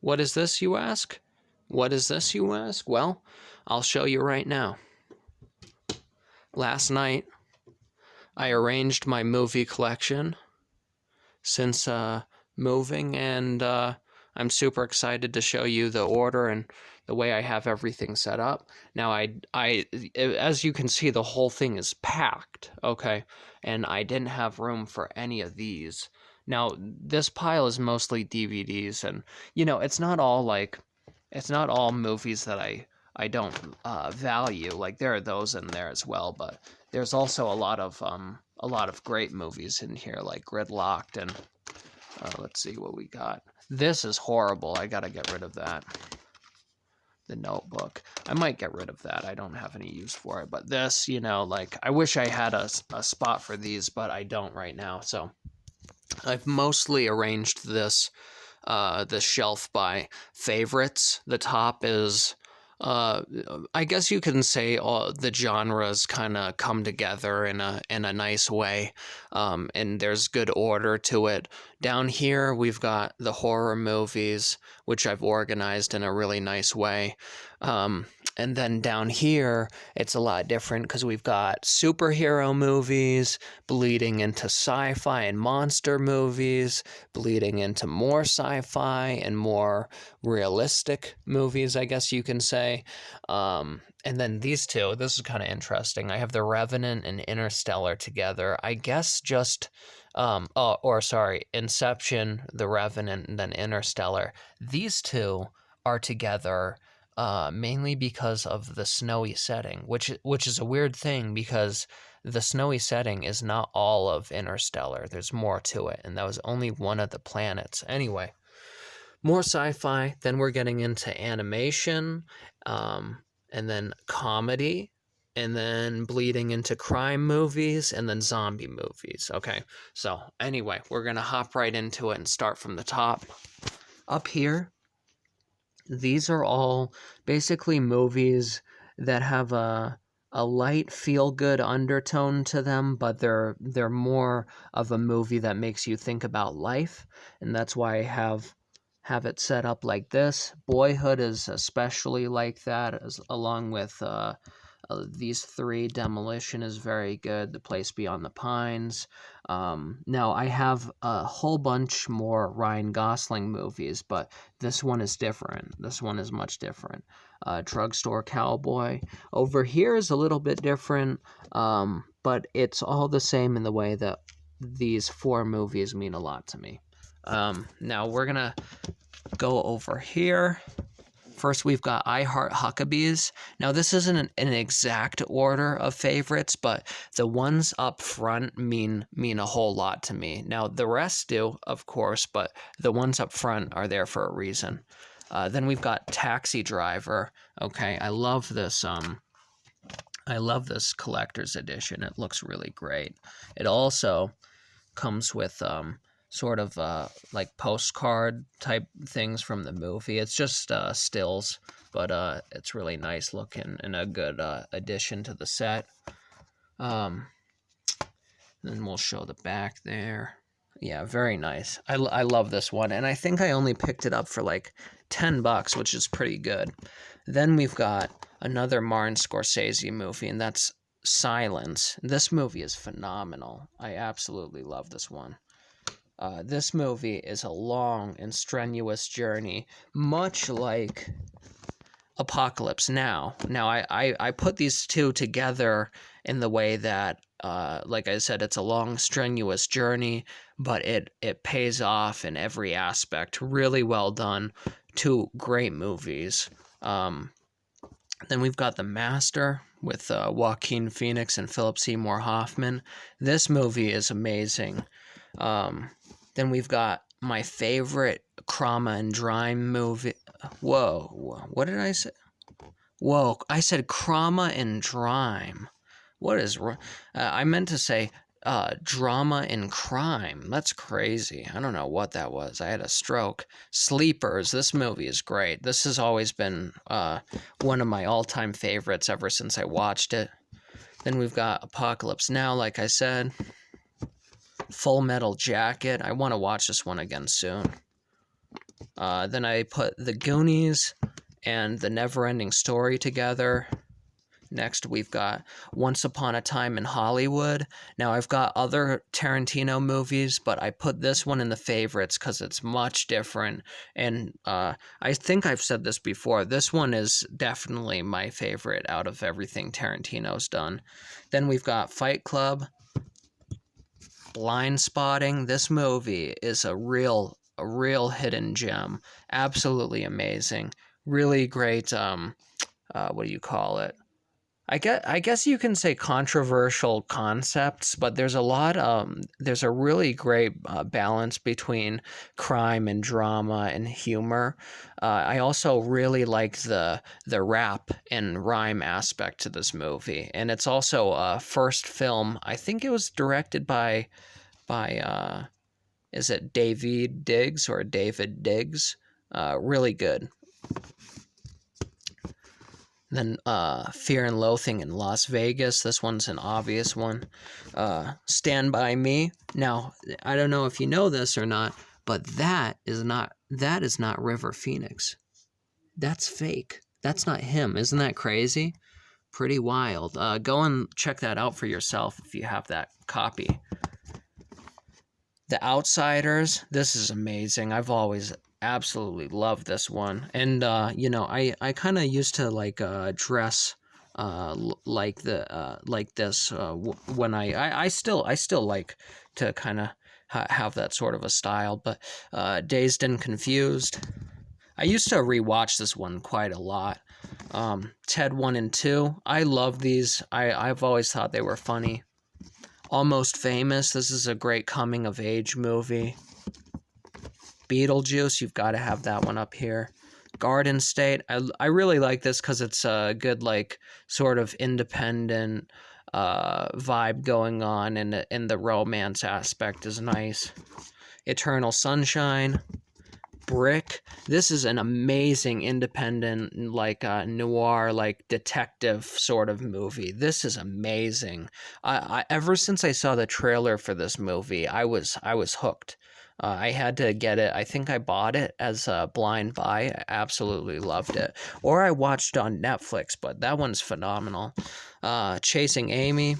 What is this, you ask? What is this, you ask? Well, I'll show you right now. Last night, I arranged my movie collection since moving, and I'm super excited to show you the order and the way I have everything set up. Now, as you can see, the whole thing is packed, okay? And I didn't have room for any of these. Now, this pile is mostly DVDs, and it's not all movies that I don't value. Like there are those in there as well, but there's also a lot of great movies in here, like Gridlocked and let's see what we got. This is horrible. I gotta get rid of that. The Notebook. I might get rid of that. I don't have any use for it. But this, like I wish I had a spot for these, but I don't right now. So I've mostly arranged this shelf by favorites. The top is uh, I guess you can say all the genres kind of come together in a nice way, and there's good order to it. Down here, we've got the horror movies, which I've organized in a really nice way. And then down here, it's a lot different because we've got superhero movies bleeding into sci-fi and monster movies, bleeding into more sci-fi and more realistic movies, I guess you can say. And then these two, this is kind of interesting. I have The Revenant and Interstellar together. I guess just, Inception, The Revenant, and then Interstellar. These two are together mainly because of the snowy setting, which is a weird thing because the snowy setting is not all of Interstellar. There's more to it, and that was only one of the planets. Anyway, more sci-fi. Then we're getting into animation, and then comedy, and then bleeding into crime movies, and then zombie movies. Okay, so anyway, we're gonna hop right into it and start from the top. Up here, these are all basically movies that have a light feel good undertone to them, but they're more of a movie that makes you think about life, and that's why I have it set up like this. Boyhood is especially like that, as along with these three. Demolition is very good. The Place Beyond the Pines. Now, I have a whole bunch more Ryan Gosling movies, but this one is different. This one is much different. Drugstore Cowboy. Over here is a little bit different, but it's all the same in the way that these four movies mean a lot to me. Now, we're going to go over here. First, we've got I Heart Huckabees. Now, this isn't an exact order of favorites, but the ones up front mean a whole lot to me. Now, the rest do, of course, but the ones up front are there for a reason. Then we've got Taxi Driver. Okay, I love this. I love this collector's edition. It looks really great. It also comes with sort of like postcard type things from the movie. It's just stills, but it's really nice looking and a good addition to the set. Then we'll show the back there. Yeah, very nice. I love this one, and I think I only picked it up for like $10, which is pretty good. Then we've got another Martin Scorsese movie, and that's Silence. This movie is phenomenal. I absolutely love this one. This movie is a long and strenuous journey, much like Apocalypse Now. Now, I put these two together in the way that, like I said, it's a long, strenuous journey, but it pays off in every aspect. Really well done. Two great movies. Then we've got The Master with Joaquin Phoenix and Philip Seymour Hoffman. This movie is amazing. Then we've got my favorite Krama and Drime movie. Whoa, what did I say? Whoa, I said Krama and Drime. What is I meant to say drama and crime. That's crazy. I don't know what that was. I had a stroke. Sleepers. This movie is great. This has always been one of my all-time favorites ever since I watched it. Then we've got Apocalypse Now, like I said. Full Metal Jacket. I want to watch this one again soon. Then I put The Goonies and The Neverending Story together. Next, we've got Once Upon a Time in Hollywood. Now, I've got other Tarantino movies, but I put this one in the favorites because it's much different. And I think I've said this before. This one is definitely my favorite out of everything Tarantino's done. Then we've got Fight Club, Blind Spotting. This movie is a real hidden gem. Absolutely amazing. Really great. What do you call it? I guess you can say controversial concepts, but there's a really great balance between crime and drama and humor. I also really like the rap and rhyme aspect to this movie, and it's also a first film. I think it was directed by is it David Diggs or David Diggs? Really good. Then Fear and Loathing in Las Vegas. This one's an obvious one. Stand By Me. Now, I don't know if you know this or not, but that is not River Phoenix. That's fake. That's not him. Isn't that crazy? Pretty wild. Go and check that out for yourself if you have that copy. The Outsiders. This is amazing. I've always absolutely loved this one. And I kind of used to dress like this when I still like to kind of have that sort of a style. But Dazed and Confused. I used to rewatch this one quite a lot. Ted 1 and 2. I love these. I've always thought they were funny. Almost Famous. This is a great coming of age movie. Beetlejuice. You've got to have that one up here. Garden State. I really like this because it's a good sort of independent vibe going on, and the romance aspect is nice. Eternal Sunshine. Brick. This is an amazing independent noir detective sort of movie. This is amazing. I ever since I saw the trailer for this movie, I was hooked. I had to get it. I think I bought it as a blind buy. I absolutely loved it. Or I watched on Netflix, but that one's phenomenal. Chasing Amy.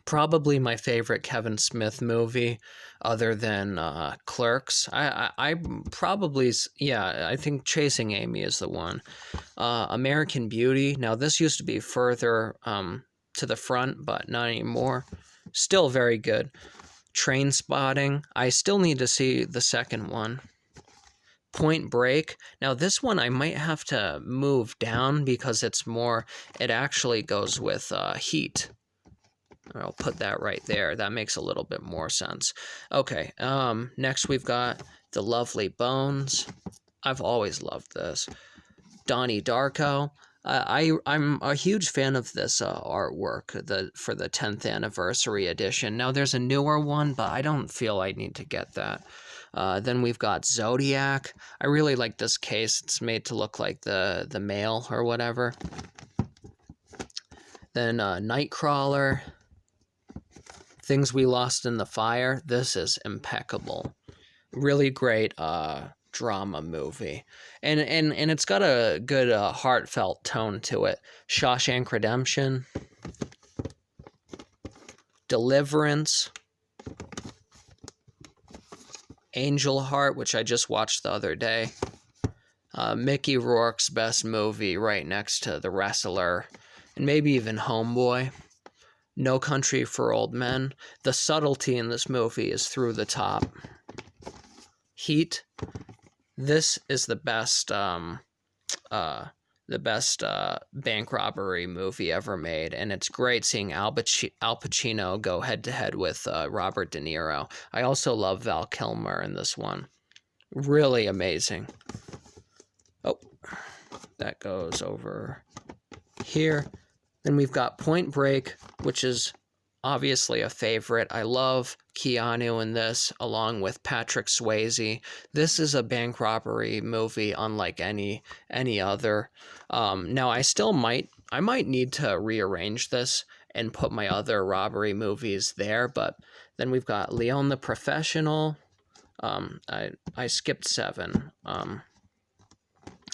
Probably my favorite Kevin Smith movie, other than Clerks. I probably, yeah, I think Chasing Amy is the one. American Beauty. Now, this used to be further to the front, but not anymore. Still very good. Trainspotting. I still need to see the second one. Point Break. Now, this one I might have to move down because it actually goes with Heat. I'll put that right there. That makes a little bit more sense. Okay, next we've got The Lovely Bones. I've always loved this. Donnie Darko. I'm a huge fan of this artwork for the 10th anniversary edition. Now, there's a newer one, but I don't feel I need to get that. Then we've got Zodiac. I really like this case. It's made to look like the male or whatever. Then Nightcrawler. Things We Lost in the Fire. This is impeccable. Really great drama movie. And it's got a good heartfelt tone to it. Shawshank Redemption. Deliverance. Angel Heart, which I just watched the other day. Mickey Rourke's best movie right next to The Wrestler. And maybe even Homeboy. No Country for Old Men. The subtlety in this movie is through the top. Heat. This is the best bank robbery movie ever made, and it's great seeing Al Pacino go head to head with Robert De Niro. I also love Val Kilmer in this one. Really amazing. Oh, that goes over here. Then we've got Point Break, which is obviously a favorite. I love Keanu in this, along with Patrick Swayze. This is a bank robbery movie unlike any other. Now, I might need to rearrange this and put my other robbery movies there, but then we've got Leon the Professional, I skipped 7.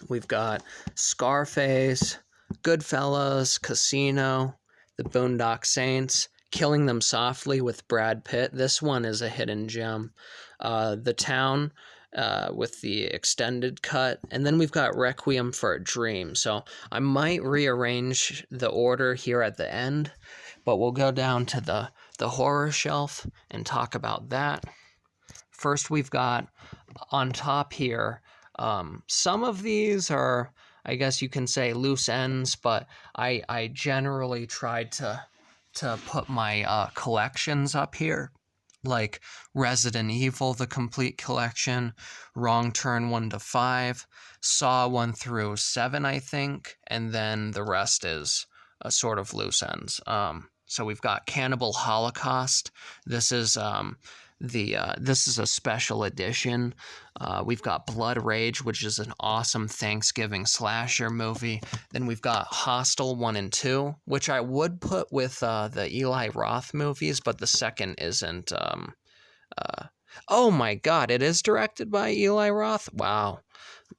We've got Scarface, Goodfellas, Casino, The Boondock Saints, Killing Them Softly with Brad Pitt. This one is a hidden gem. The Town with the extended cut. And then we've got Requiem for a Dream. So I might rearrange the order here at the end, but we'll go down to the horror shelf and talk about that. First, we've got on top here, some of these are, I guess you can say, loose ends, but I generally tried to put my collections up here, like Resident Evil, the complete collection, Wrong Turn 1 to 5, Saw 1 through 7, I think, and then the rest is a sort of loose ends. So we've got Cannibal Holocaust. This is this is a special edition. We've got Blood Rage, which is an awesome Thanksgiving slasher movie. Then we've got Hostel 1 and 2, which I would put with the Eli Roth movies, but the second isn't. Oh my God, it is directed by Eli Roth? Wow.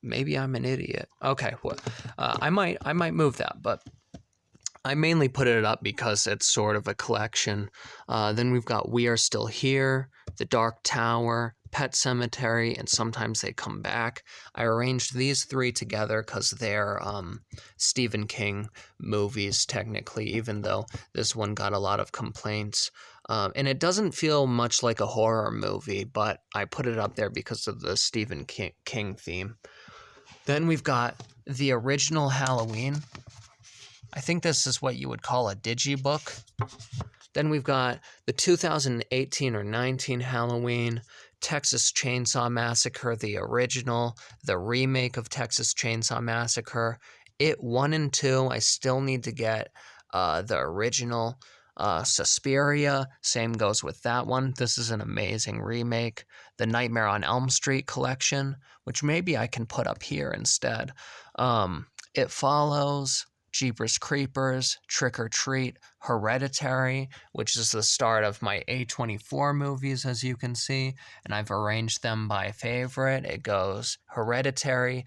Maybe I'm an idiot. Okay, well, I might move that, but I mainly put it up because it's sort of a collection. Then we've got We Are Still Here, The Dark Tower, Pet Cemetery, and Sometimes They Come Back. I arranged these 3 together because they're Stephen King movies, technically, even though this one got a lot of complaints. And it doesn't feel much like a horror movie, but I put it up there because of the Stephen King theme. Then we've got the original Halloween. I think this is what you would call a digibook. Then we've got the 2018 or 19 Halloween, Texas Chainsaw Massacre, the original, the remake of Texas Chainsaw Massacre, It 1 and 2. I still need to get the original. Suspiria, same goes with that one. This is an amazing remake. The Nightmare on Elm Street collection, which maybe I can put up here instead. It Follows, Jeepers Creepers, Trick or Treat, Hereditary, which is the start of my A24 movies, as you can see, and I've arranged them by favorite. It goes Hereditary,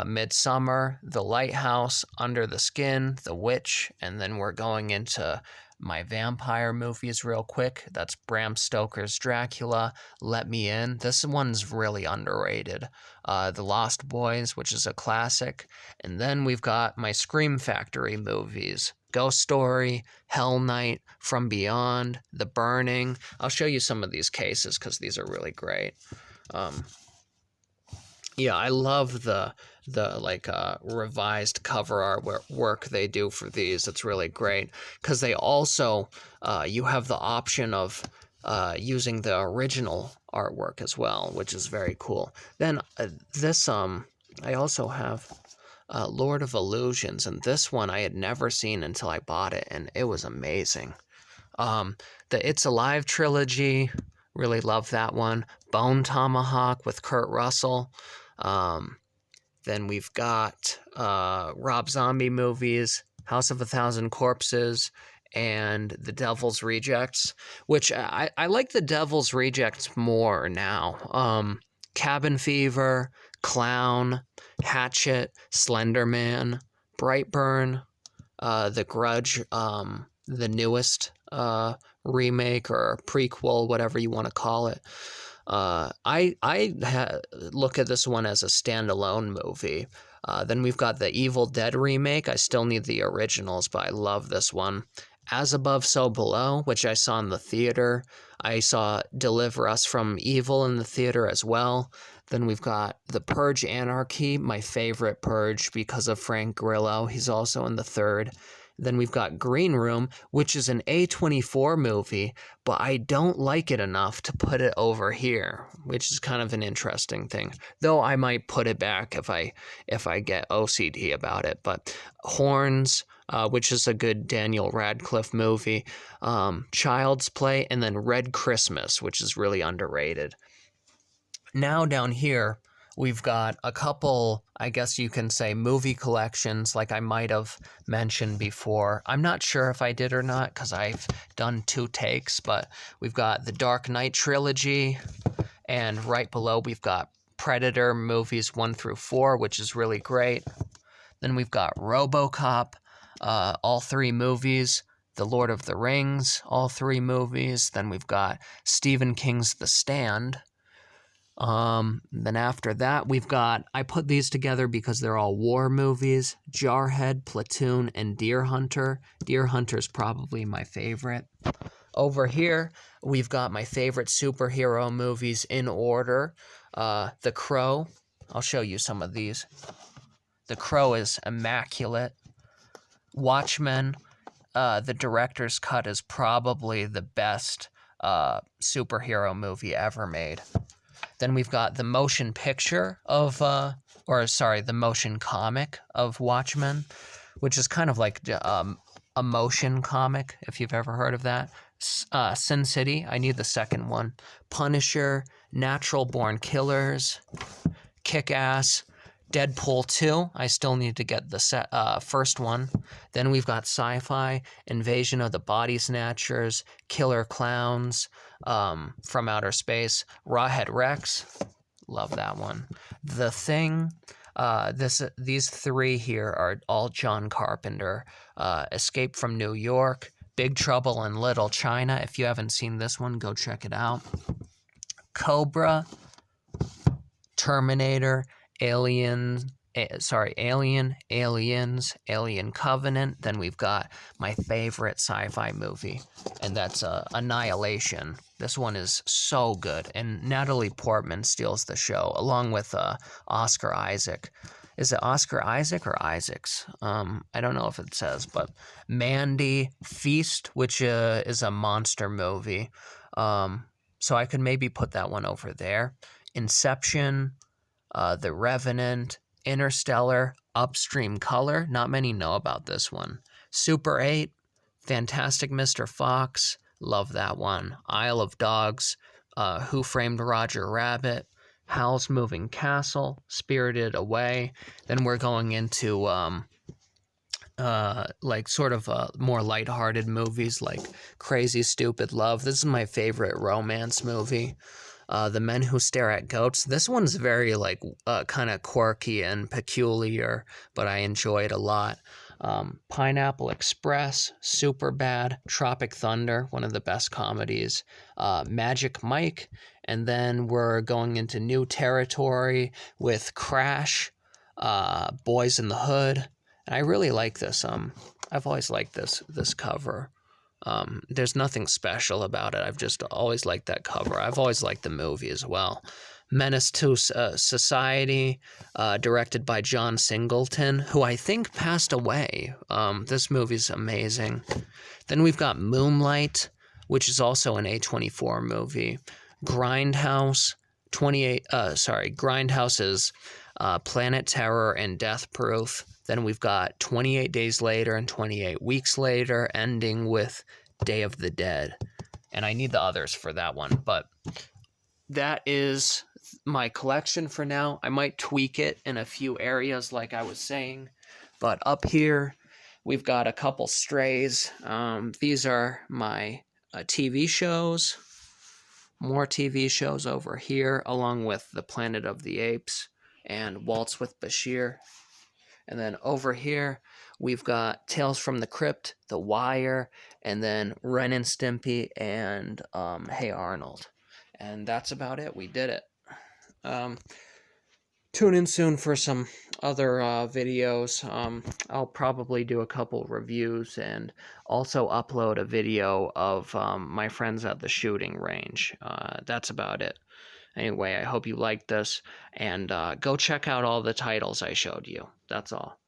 Midsummer, The Lighthouse, Under the Skin, The Witch, and then we're going into my vampire movies real quick. That's Bram Stoker's Dracula, Let Me In. This one's really underrated. The Lost Boys, which is a classic. And then we've got my Scream Factory movies. Ghost Story, Hell Night, From Beyond, The Burning. I'll show you some of these cases because these are really great. Yeah, I love the revised cover artwork they do for these. It's really great because they also you have the option of using the original artwork as well, which is very cool. Then I also have Lord of Illusions, and this one I had never seen until I bought it, and it was amazing. The It's Alive trilogy, really love that one. Bone Tomahawk with Kurt Russell. Then we've got Rob Zombie movies, House of a Thousand Corpses, and The Devil's Rejects, which I like The Devil's Rejects more now. Cabin Fever, Clown, Hatchet, Slender Man, Brightburn, The Grudge, the newest remake or prequel, whatever you want to call it. Look at this one as a standalone movie. Then we've got the Evil Dead remake. I still need the originals, but I love this one. As Above, So Below, which I saw in the theater. I saw Deliver Us from Evil in the theater as well. Then we've got The Purge Anarchy, my favorite Purge because of Frank Grillo. He's also in the third. Then we've got Green Room, which is an A24 movie, but I don't like it enough to put it over here, which is kind of an interesting thing. Though I might put it back if I get OCD about it. But Horns, which is a good Daniel Radcliffe movie, Child's Play, and then Red Christmas, which is really underrated. Now down here, we've got a couple, I guess you can say, movie collections like I might have mentioned before. I'm not sure if I did or not because I've done 2 takes, but we've got the Dark Knight trilogy, And right below, we've got Predator movies 1 through 4, which is really great. Then we've got RoboCop, all 3 movies. The Lord of the Rings, all 3 movies. Then we've got Stephen King's The Stand. Then after that, we've got, I put these together because they're all war movies: Jarhead, Platoon, and Deer Hunter. Deer Hunter's probably my favorite. Over here, we've got my favorite superhero movies in order. The Crow. I'll show you some of these. The Crow is immaculate. Watchmen, the director's cut is probably the best superhero movie ever made. Then we've got the motion picture of, the motion comic of Watchmen, which is kind of like a motion comic, if you've ever heard of that. Sin City, I need the second one. Punisher, Natural Born Killers, Kick-Ass, Deadpool 2, I still need to get the first one. Then we've got Sci-Fi, Invasion of the Body Snatchers, Killer Clowns, From Outer Space, Rawhead Rex, love that one. The Thing, these 3 here are all John Carpenter. Escape from New York, Big Trouble in Little China. If you haven't seen this one, go check it out. Cobra, Terminator, Alien, Aliens, Alien Covenant. Then we've got my favorite sci-fi movie, and that's Annihilation. This one is so good, and Natalie Portman steals the show, along with Oscar Isaac. Is it Oscar Isaac or Isaacs? I don't know if it says, but Mandy, Feast, which is a monster movie. So I could maybe put that one over there. Inception, The Revenant, Interstellar, Upstream Color. Not many know about this one. Super 8, Fantastic Mr. Fox. Love that one. Isle of Dogs, Who Framed Roger Rabbit, Howl's Moving Castle, Spirited Away. Then we're going into more lighthearted movies like Crazy Stupid Love. This is my favorite romance movie. The Men Who Stare at Goats. This one's very kind of quirky and peculiar, but I enjoy it a lot. Pineapple Express, Superbad, Tropic Thunder, one of the best comedies, Magic Mike, and then we're going into new territory with Crash, Boys in the Hood. And I really like this. I've always liked this cover. There's nothing special about it. I've just always liked that cover. I've always liked the movie as well. Menace to Society, directed by John Singleton, who I think passed away. This movie's amazing. Then we've got Moonlight, which is also an A24 movie. Grindhouse, Grindhouse is Planet Terror and Death Proof. Then we've got 28 Days Later and 28 Weeks Later, ending with Day of the Dead. And I need the others for that one, but that is my collection for now. I might tweak it in a few areas like I was saying, but up here we've got a couple strays. These are my TV shows. More TV shows over here, along with The Planet of the Apes and Waltz with Bashir. And then over here, we've got Tales from the Crypt, The Wire, and then Ren and Stimpy and Hey Arnold. And that's about it. We did it. Tune in soon for some other videos. I'll probably do a couple reviews and also upload a video of my friends at the shooting range. That's about it. Anyway, I hope you liked this, and go check out all the titles I showed you. That's all.